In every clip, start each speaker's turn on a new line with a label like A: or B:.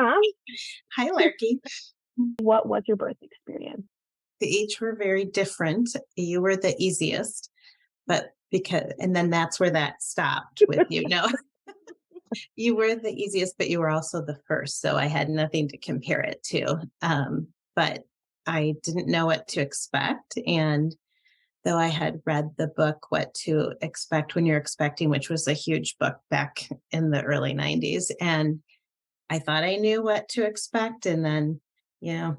A: Mom.
B: Hi, Larky.
A: What was your birth experience?
B: The each were very different. You were the easiest, but and then that's where that stopped with you. No, you were the easiest, but you were also the first. So I had nothing to compare it to. But I didn't know what to expect. And though I had read the book, What to Expect When You're Expecting, which was a huge book back in the early 90s. And I thought I knew what to expect. And then, you know,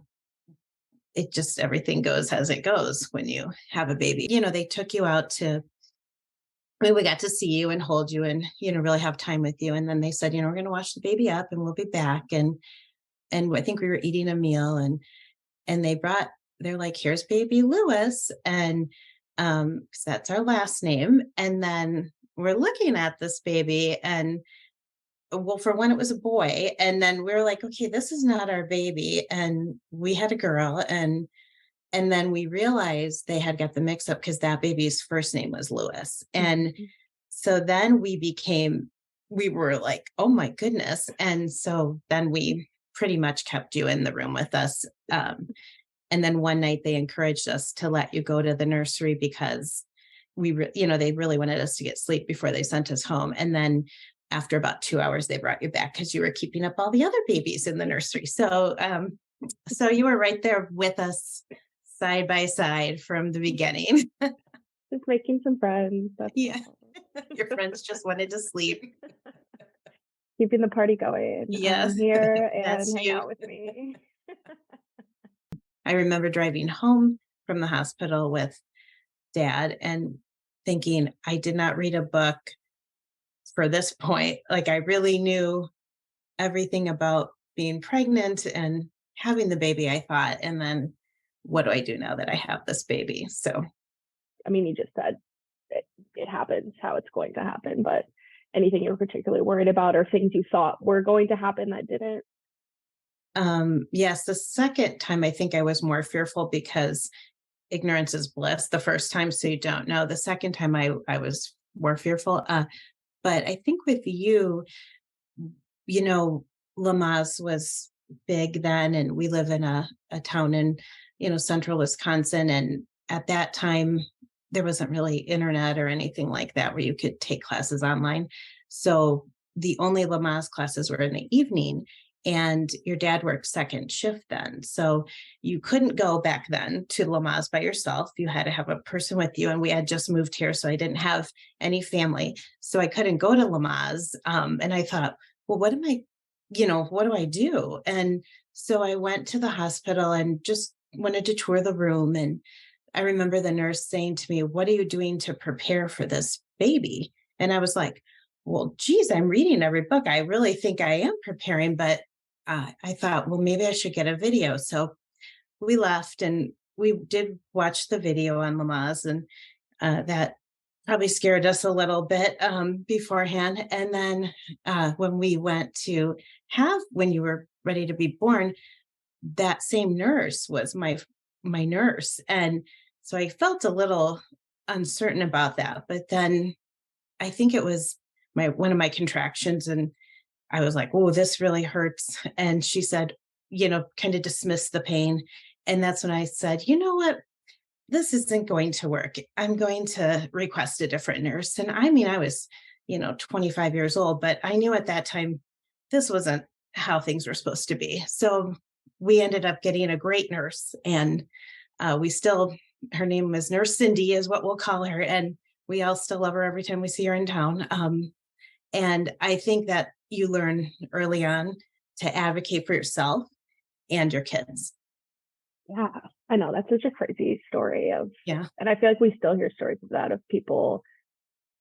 B: it just everything goes as it goes when you have a baby. They took you out we got to see you and hold you and, really have time with you. And then they said, we're going to wash the baby up and we'll be back. And I think we were eating a meal and they're like, here's baby Lewis. And 'cause that's our last name. And then we're looking at this baby and well, for one, it was a boy. And then we were like, okay, this is not our baby. And we had a girl. And then we realized they had got the mix up because that baby's first name was Lewis. And
A: Mhm.
B: so then we were like, oh my goodness. And so then we pretty much kept you in the room with us. And then one night they encouraged us to let you go to the nursery because they really wanted us to get sleep before they sent us home. And then after about 2 hours, they brought you back because you were keeping up all the other babies in the nursery. So you were right there with us side by side from the beginning.
A: Just making some friends. That's
B: Yeah.
A: all.
B: Your friends just wanted to sleep.
A: Keeping the party going.
B: Yes,
A: Here
B: that's
A: and hang
B: you.
A: out with me.
B: I remember driving home from the hospital with dad and thinking, I did not read a book for this point. Like I really knew everything about being pregnant and having the baby, I thought. And then what do I do now that I have this baby? So
A: I mean, you just said it happens how it's going to happen, but anything you're particularly worried about or things you thought were going to happen that didn't?
B: yes, the second time I think I was more fearful because ignorance is bliss the first time, so you don't know. The second time I was more fearful. But I think with you, you know, Lamaze was big then, and we live in a town in, central Wisconsin. And at that time, there wasn't really internet or anything like that where you could take classes online. So the only Lamaze classes were in the evening, and your dad worked second shift then. So you couldn't go back then to Lamaze by yourself. You had to have a person with you. And we had just moved here, so I didn't have any family. So I couldn't go to Lamaze. And I thought, well, what do I do? And so I went to the hospital and just wanted to tour the room. And I remember the nurse saying to me, what are you doing to prepare for this baby? And I was like, well, geez, I'm reading every book. I really think I am preparing, but I thought, well, maybe I should get a video. So we left and we did watch the video on Lamaze, and that probably scared us a little bit beforehand. And then when we went to when you were ready to be born, that same nurse was my nurse. And so I felt a little uncertain about that. But then I think it was one of my contractions, and I was like, oh, this really hurts. And she said, kind of dismiss the pain. And that's when I said, you know what? This isn't going to work. I'm going to request a different nurse. And I mean, I was, 25 years old, but I knew at that time this wasn't how things were supposed to be. So we ended up getting a great nurse, and her name was Nurse Cindy, is what we'll call her. And we all still love her every time we see her in town. And I think that you learn early on to advocate for yourself and your kids.
A: Yeah, I know. That's such a crazy story
B: Yeah.
A: and I feel like we still hear stories of that, of people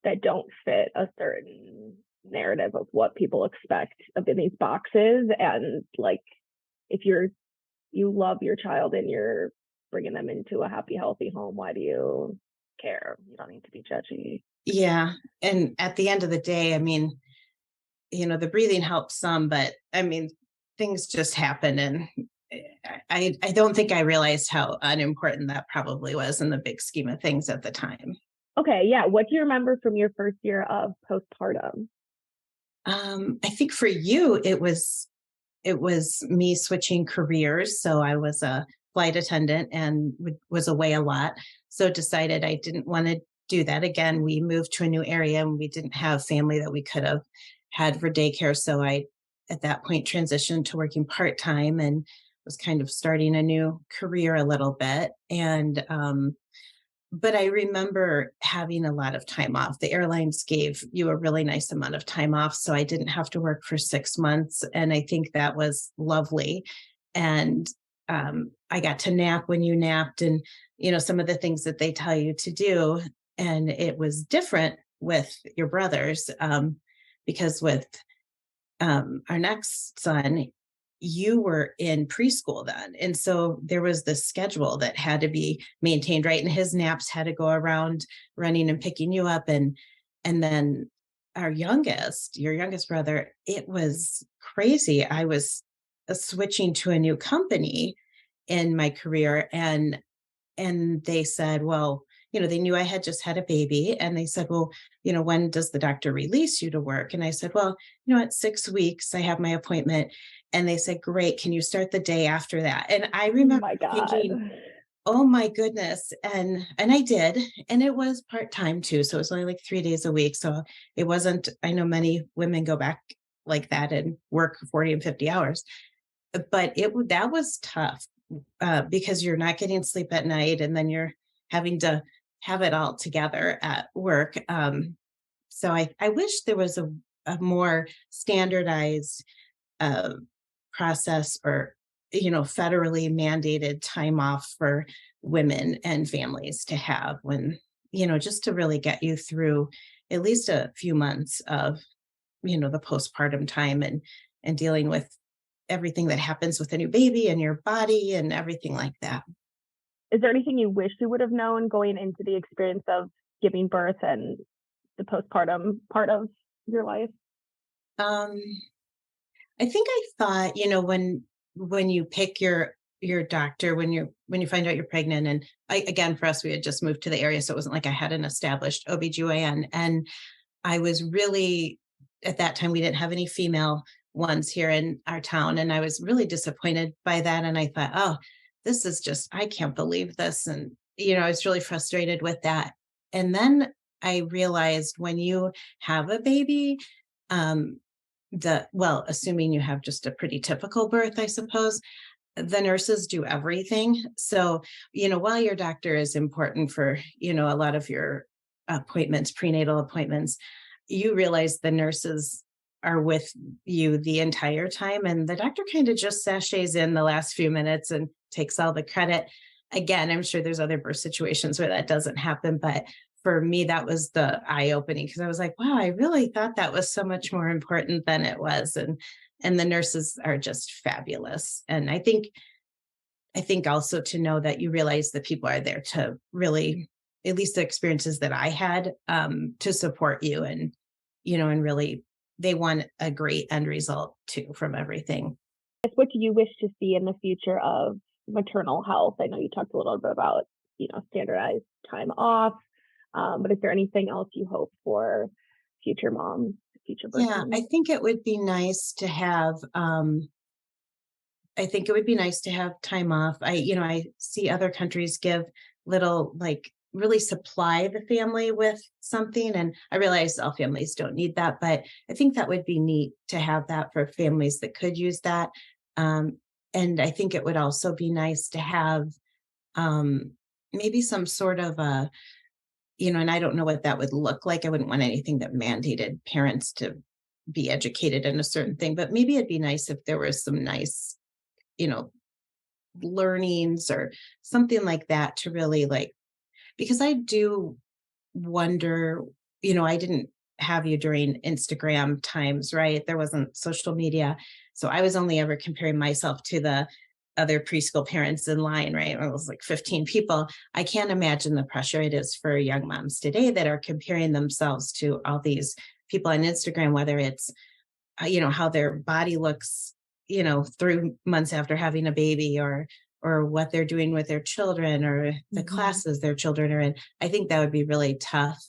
A: that don't fit a certain narrative of what people expect of in these boxes. And like, if you love your child and you're bringing them into a happy, healthy home, why do you care? You don't need to be judgy.
B: Yeah. And at the end of the day, I mean, the breathing helps some, but I mean, things just happen. And I don't think I realized how unimportant that probably was in the big scheme of things at the time.
A: Okay, yeah. What do you remember from your first year of postpartum?
B: I think for you, it was it was me switching careers. So I was a flight attendant and was away a lot. So decided I didn't want to do that again. We moved to a new area and we didn't have family that we could have had for daycare. So I, at that point, transitioned to working part time and was kind of starting a new career a little bit. And but I remember having a lot of time off. The airlines gave you a really nice amount of time off. So I didn't have to work for 6 months. And I think that was lovely. And I got to nap when you napped and, some of the things that they tell you to do. And it was different with your brothers because with our next son, you were in preschool then. And so there was this schedule that had to be maintained, right? And his naps had to go around running and picking you up. And then your youngest brother, it was crazy. I was switching to a new company in my career and they said, well, they knew I had just had a baby. And they said, well, when does the doctor release you to work? And I said, well, at 6 weeks, I have my appointment. And they said, great. Can you start the day after that? And I
A: Oh
B: remember
A: my God.
B: thinking, oh my goodness. And I did. And it was part-time too. So it was only like 3 days a week. So it wasn't, I know many women go back like that and work 40 and 50 hours. But that was tough because you're not getting sleep at night and then you're having to have it all together at work. So I wish there was a more standardized uh, process or, federally mandated time off for women and families to have when, just to really get you through at least a few months of, the postpartum time and dealing with everything that happens with a new baby and your body and everything like that.
A: Is there anything you wish you would have known going into the experience of giving birth and the postpartum part of your life?
B: Um, I think I thought, when you pick your doctor, when you find out you're pregnant, and again, for us, we had just moved to the area, so it wasn't like I had an established OBGYN. And I was really, at that time, we didn't have any female ones here in our town. And I was really disappointed by that. And I thought, oh, this is just, I can't believe this. And, I was really frustrated with that. And then I realized when you have a baby, um, assuming you have just a pretty typical birth, I suppose, the nurses do everything. So, while your doctor is important for, a lot of your appointments, prenatal appointments, you realize the nurses are with you the entire time. And the doctor kind of just sachets in the last few minutes and takes all the credit. Again, I'm sure there's other birth situations where that doesn't happen. But for me, that was the eye opening because I was like, wow, I really thought that was so much more important than it was. And the nurses are just fabulous. And I think also to know that you realize that people are there to really, at least the experiences that I had, to support you and really they want a great end result too from everything.
A: What do you wish to see in the future of maternal health? I know you talked a little bit about, standardized time off, but is there anything else you hope for future moms, future birth
B: Yeah,
A: moms?
B: I think it would be nice to have time off. I see other countries give little, like, really supply the family with something. And I realize all families don't need that, but I think that would be neat to have that for families that could use that. Um, and I think it would also be nice to have um, maybe some sort of and I don't know what that would look like. I wouldn't want anything that mandated parents to be educated in a certain thing, but maybe it'd be nice if there was some nice, you know, learnings or something like that to really like, because I do wonder, I didn't have you during Instagram times, right? There wasn't social media. So I was only ever comparing myself to the other preschool parents in line, right? It was like 15 people. I can't imagine the pressure it is for young moms today that are comparing themselves to all these people on Instagram, whether it's, how their body looks, 3 months after having a baby or what they're doing with their children or the classes their children are in. I think that would be really tough.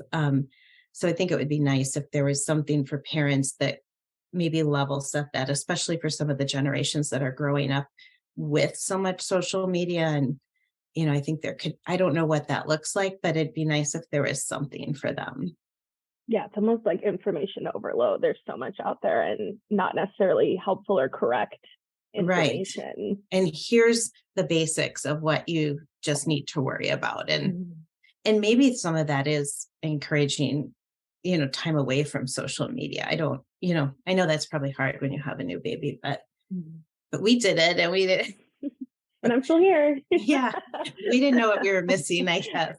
B: So I think it would be nice if there was something for parents that maybe level set that, especially for some of the generations that are growing up with so much social media. And, I think I don't know what that looks like, but it'd be nice if there was something for them.
A: Yeah, it's almost like information overload. There's so much out there and not necessarily helpful or correct
B: Right.
A: information.
B: And here's the basics of what you just need to worry about. And
A: Mhm.
B: maybe some of that is encouraging, time away from social media. I know that's probably hard when you have a new baby, but
A: Mhm.
B: we did it and we did
A: And I'm still here.
B: yeah. We didn't know what we were missing, I guess.